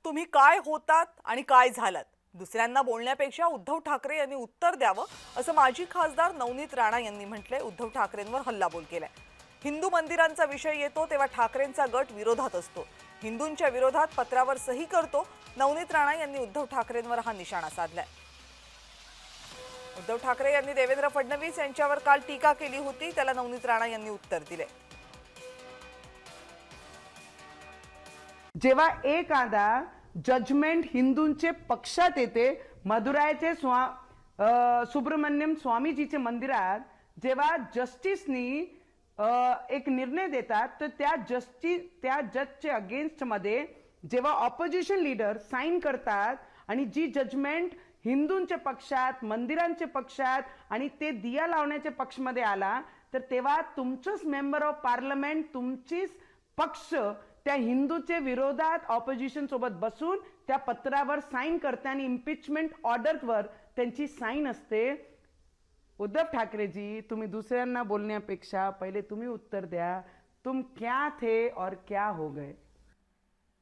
तुम्ही काय होतात आणि काय झालात? दुसऱ्यांना बोलण्यापेक्षा उद्धव ठाकरे यांनी उत्तर द्यावं असं माजी खासदार नवनीत राणा यांनी म्हटलंय. उद्धव ठाकरेंवर हल्लाबोल केलाय. हिंदू मंदिरांचा विषय येतो तेव्हा ठाकरेंचा गट विरोधात असतो. हिंदूंच्या विरोधात पत्रावर सही करतो. नवनीत राणा यांनी उद्धव ठाकरेंवर हा निशाणा साधलाय. उद्धव ठाकरे यांनी देवेंद्र फडणवीस यांच्यावर काल टीका केली होती. त्याला नवनीत राणा यांनी उत्तर दिले. जेव्हा एखादा जजमेंट हिंदूंचे पक्षात येते, मदुराईचे सुब्रमण्यम स्वामीजीचे मंदिरात जेव्हा जस्टिसनी एक निर्णय देतात, तर त्या जजचे अगेन्स्ट मध्ये जेव्हा ऑपोजिशन लीडर साइन करतात आणि जी जजमेंट हिंदूंच्या पक्षात, मंदिरांच्या पक्षात आणि ते दिया लावण्याच्या पक्षमध्ये आला, तर तेव्हा तुमचंच मेंबर ऑफ पार्लमेंट, तुमचीच पक्ष त्या हिंदूचे विरोधात ऑपोजिशन सोबत बसून त्या पत्रावर साइन करते आणि इम्पीचमेंट ऑर्डरवर त्यांची साइन असते. उद्धव ठाकरेजी, तुम्ही दुसऱ्यांना बोलण्यापेक्षा पहिले तुम्ही उत्तर द्या. तुम क्या थे और क्या हो गए?